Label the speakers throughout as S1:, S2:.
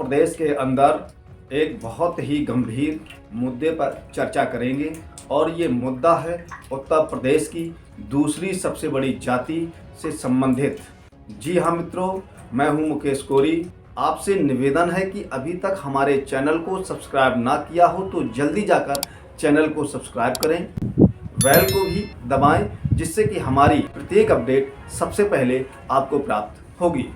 S1: प्रदेश के अंदर एक बहुत ही गंभीर मुद्दे पर चर्चा करेंगे और ये मुद्दा है उत्तर प्रदेश की दूसरी सबसे बड़ी जाति से संबंधित। जी हाँ मित्रों, मैं हूँ मुकेश कोरी। आपसे निवेदन है कि अभी तक हमारे चैनल को सब्सक्राइब ना किया हो तो जल्दी जाकर चैनल को सब्सक्राइब करें, बेल को भी दबाएं, जिससे कि हमारी प्रत्येक अपडेट सबसे पहले आपको प्राप्त होगी।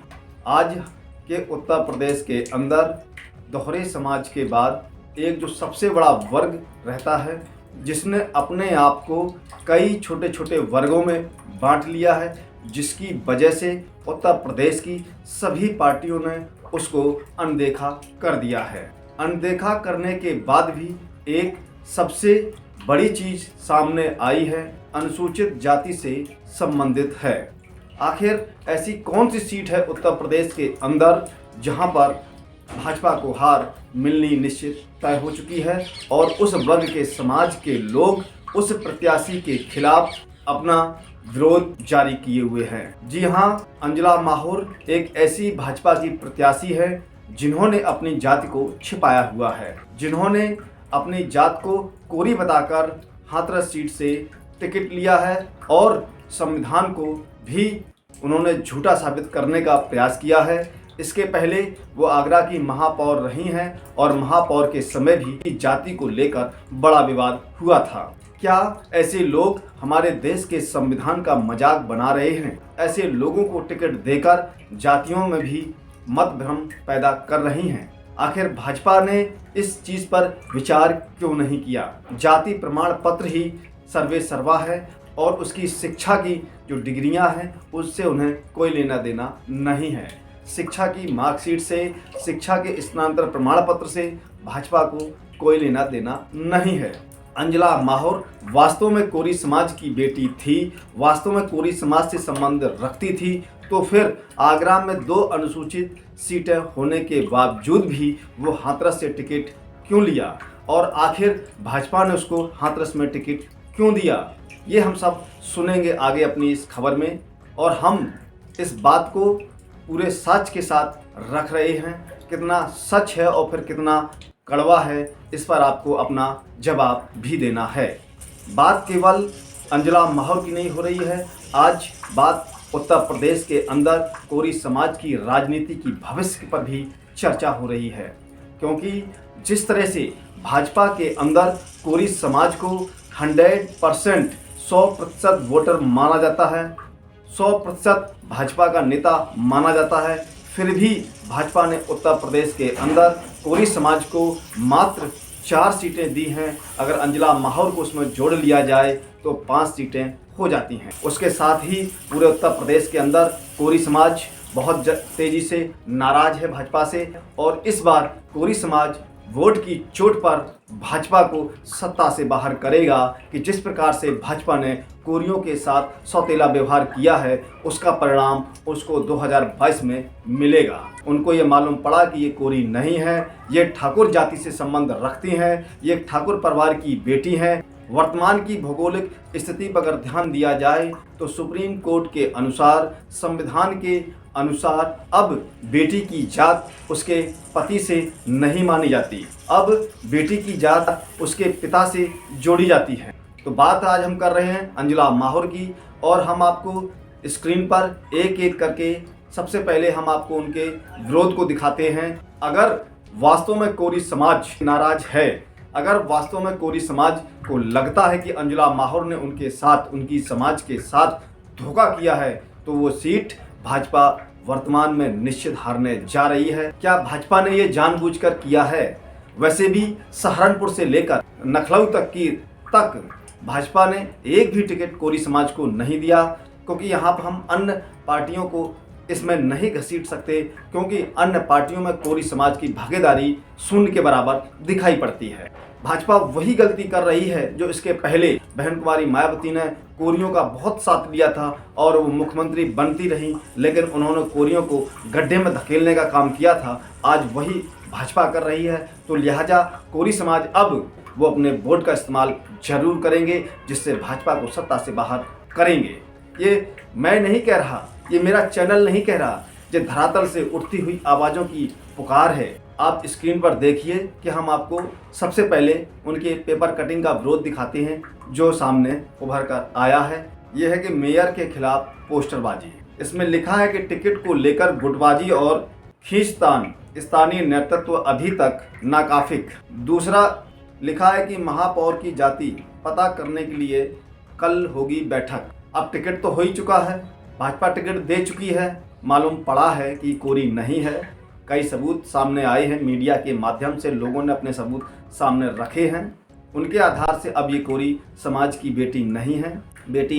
S1: आज के उत्तर प्रदेश के अंदर दोहरे समाज के बाद एक जो सबसे बड़ा वर्ग रहता है, जिसने अपने आप को कई छोटे छोटे वर्गों में बांट लिया है, जिसकी वजह से उत्तर प्रदेश की सभी पार्टियों ने उसको अनदेखा कर दिया है। अनदेखा करने के बाद भी एक सबसे बड़ी चीज़ सामने आई है, अनुसूचित जाति से संबंधित है। आखिर ऐसी कौन सी सीट है उत्तर प्रदेश के अंदर जहां पर भाजपा को हार मिलनी निश्चित तय हो चुकी है और उस वर्ग के समाज के लोग उस प्रत्याशी के खिलाफ अपना विरोध जारी किए हुए हैं। जी हां, अंजला माहौर एक ऐसी भाजपा की प्रत्याशी है जिन्होंने अपनी जाति को छिपाया हुआ है, जिन्होंने अपनी जात को कोरी बताकर हाथरस सीट से टिकट लिया है और संविधान को भी उन्होंने झूठा साबित करने का प्रयास किया है। इसके पहले वो आगरा की महापौर रही हैं और महापौर के समय भी जाति को लेकर बड़ा विवाद हुआ था। क्या ऐसे लोग हमारे देश के संविधान का मजाक बना रहे हैं? ऐसे लोगों को टिकट देकर जातियों में भी मतभ्रम पैदा कर रही हैं। आखिर भाजपा ने इस चीज़ पर विचार क्यों नहीं किया? जाति प्रमाण पत्र ही सर्वे सर्वा है और उसकी शिक्षा की जो डिग्रियां हैं उससे उन्हें कोई लेना देना नहीं है। शिक्षा की मार्कशीट से, शिक्षा के स्नातक प्रमाण पत्र से भाजपा को कोई लेना देना नहीं है। अंजला माहौर वास्तव में कोरी समाज की बेटी थी, वास्तव में कोरी समाज से संबंध रखती थी, तो फिर आगरा में 2 अनुसूचित सीटें होने के बावजूद भी वो हाथरस से टिकट क्यों लिया और आखिर भाजपा ने उसको हाथरस में टिकट क्यों दिया? ये हम सब सुनेंगे आगे अपनी इस खबर में और हम इस बात को पूरे सच के साथ रख रहे हैं। कितना सच है और फिर कितना कड़वा है, इस पर आपको अपना जवाब भी देना है। बात केवल अंजला माहौर की नहीं हो रही है, आज बात उत्तर प्रदेश के अंदर कोरी समाज की राजनीति की भविष्य पर भी चर्चा हो रही है, क्योंकि जिस तरह से भाजपा के अंदर कोरी समाज को 100% वोटर माना जाता है, 100% भाजपा का नेता माना जाता है, फिर भी भाजपा ने उत्तर प्रदेश के अंदर कोरी समाज को मात्र 4 सीटें दी हैं। अगर अंजला माहौर को उसमें जोड़ लिया जाए तो 5 सीटें हो जाती हैं। उसके साथ ही पूरे उत्तर प्रदेश के अंदर कोरी समाज बहुत तेज़ी से नाराज है भाजपा से और इस बार कोरी समाज वोट की चोट पर भाजपा को सत्ता से बाहर करेगा कि जिस प्रकार से भाजपा ने कोरियों के साथ सौतेला व्यवहार किया है उसका परिणाम उसको 2022 में मिलेगा। उनको ये मालूम पड़ा कि ये कोरी नहीं है, ये ठाकुर जाति से संबंध रखती हैं, ये ठाकुर परिवार की बेटी हैं। वर्तमान की भौगोलिक स्थिति पर अगर ध्यान दिया जाए तो सुप्रीम कोर्ट के अनुसार, संविधान के अनुसार अब बेटी की जात उसके पति से नहीं मानी जाती, अब बेटी की जात उसके पिता से जोड़ी जाती है। तो बात आज हम कर रहे हैं अंजला माहौर की और हम आपको स्क्रीन पर एक एक करके सबसे पहले हम आपको उनके विरोध को दिखाते हैं। अगर वास्तव में कोरी समाज नाराज है, अगर वास्तव में कोरी समाज को लगता है कि अंजला माहौर ने उनके साथ, उनकी समाज के साथ धोखा किया है, तो वो सीट भाजपा वर्तमान में निश्चित हारने जा रही है। क्या भाजपा ने ये जानबूझकर किया है? वैसे भी सहारनपुर से लेकर लखनऊ तक भाजपा ने एक भी टिकट कोरी समाज को नहीं दिया, क्योंकि यहाँ पर हम अन्य पार्टियों को इसमें नहीं घसीट सकते, क्योंकि अन्य पार्टियों में कोरी समाज की भागीदारी शून्य के बराबर दिखाई पड़ती है। भाजपा वही गलती कर रही है जो इसके पहले बहन कुमारी मायावती ने कोरियों का बहुत साथ लिया था और वो मुख्यमंत्री बनती रही, लेकिन उन्होंने कोरियों को गड्ढे में धकेलने का काम किया था। आज वही भाजपा कर रही है, तो लिहाजा कोरी समाज अब वो अपने वोट का इस्तेमाल जरूर करेंगे, जिससे भाजपा को सत्ता से बाहर करेंगे। ये मैं नहीं कह रहा, ये मेरा चैनल नहीं कह रहा, ये धरातल से उठती हुई आवाज़ों की पुकार है। आप स्क्रीन पर देखिए कि हम आपको सबसे पहले उनके पेपर कटिंग का विरोध दिखाते हैं जो सामने उभर कर आया है। यह है कि मेयर के खिलाफ पोस्टरबाजी। इसमें लिखा है कि टिकट को लेकर गुटबाजी और खींचतान, स्थानीय नेतृत्व अभी तक नाकाफिक। दूसरा लिखा है कि महापौर की जाति पता करने के लिए कल होगी बैठक। अब टिकट तो हो ही चुका है, भाजपा टिकट दे चुकी है, मालूम पड़ा है कि कोरी नहीं है। कई सबूत सामने आए हैं, मीडिया के माध्यम से लोगों ने अपने सबूत सामने रखे हैं। उनके आधार से अब ये कोरी समाज की बेटी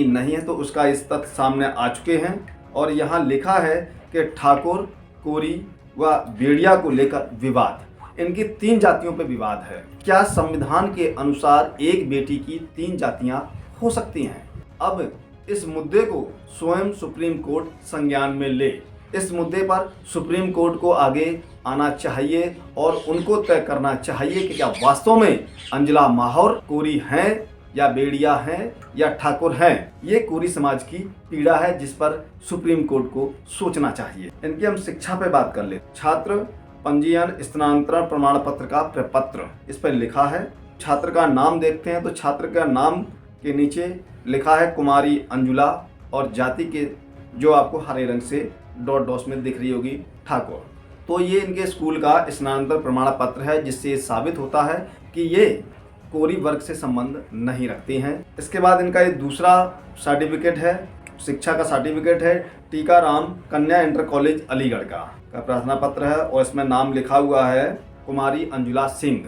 S1: नहीं है तो उसका इस तथ्य सामने आ चुके हैं। और यहाँ लिखा है कि ठाकुर, कोरी व बेड़िया को लेकर विवाद। इनकी 3 जातियों पर विवाद है। क्या संविधान के अनुसार एक बेटी की 3 जातियां हो सकती हैं? अब इस मुद्दे को स्वयं सुप्रीम कोर्ट संज्ञान में ले। इस मुद्दे पर सुप्रीम कोर्ट को आगे आना चाहिए और उनको तय करना चाहिए कि क्या वास्तव में अंजला माहौर कोरी हैं या बेड़िया हैं या ठाकुर हैं। ये कोरी समाज की पीड़ा है जिस पर सुप्रीम कोर्ट को सोचना चाहिए। इनकी हम शिक्षा पे बात कर ले। छात्र पंजीयन स्थानांतरण प्रमाण पत्र का प्रपत्र, इस पर लिखा है। छात्र का नाम देखते हैं तो छात्र का नाम के नीचे लिखा है कुमारी अंजुला और जाति के जो आपको हरे रंग से डॉट डॉट्स में दिख रही होगी ठाकुर। तो ये इनके स्कूल का स्थानांतरण प्रमाण पत्र है जिससे साबित होता है कि ये कोरी वर्ग से संबंध नहीं रखती हैं। इसके बाद इनका ये दूसरा सर्टिफिकेट है, शिक्षा का सर्टिफिकेट है टीकाराम कन्या इंटर कॉलेज अलीगढ़ का प्रार्थना पत्र है और इसमें नाम लिखा हुआ है कुमारी अंजुला सिंह।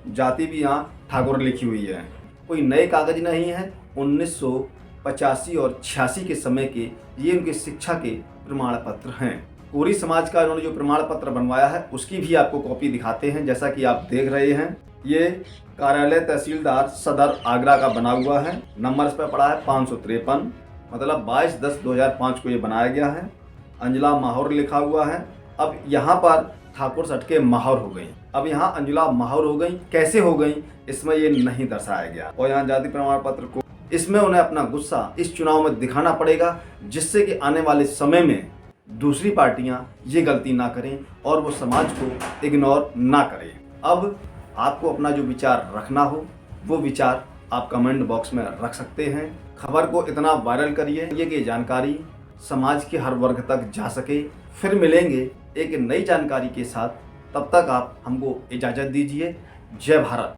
S1: जाति भी यहाँ ठाकुर लिखी हुई है। कोई नए कागज नहीं है। 1985 और 86 के समय के ये उनके शिक्षा के प्रमाण पत्र हैं। कोरी समाज का इन्होंने जो प्रमाण पत्र बनवाया है उसकी भी आपको कॉपी दिखाते हैं। जैसा कि आप देख रहे हैं, ये कार्यालय तहसीलदार सदर आगरा का बना हुआ है। नंबर इस पर पड़ा है 553, मतलब 22/10/2005 को ये बनाया गया है। अंजला माहौर लिखा हुआ है। अब यहाँ पर ठाकुर सटके माहौर हो गई। अब यहाँ अंजुला माहौर हो गई, कैसे हो गई इसमें ये नहीं दर्शाया गया। और यहाँ जाति प्रमाण पत्र को इसमें उन्हें अपना गुस्सा इस चुनाव में दिखाना पड़ेगा जिससे कि आने वाले समय में दूसरी पार्टियां ये गलती ना करें और वो समाज को इग्नोर ना करें। अब आपको अपना जो विचार रखना हो वो विचार आप कमेंट बॉक्स में रख सकते हैं। खबर को इतना वायरल करिए कि जानकारी समाज के हर वर्ग तक जा सके। फिर मिलेंगे एक नई जानकारी के साथ, तब तक आप हमको इजाज़त दीजिए। जय भारत।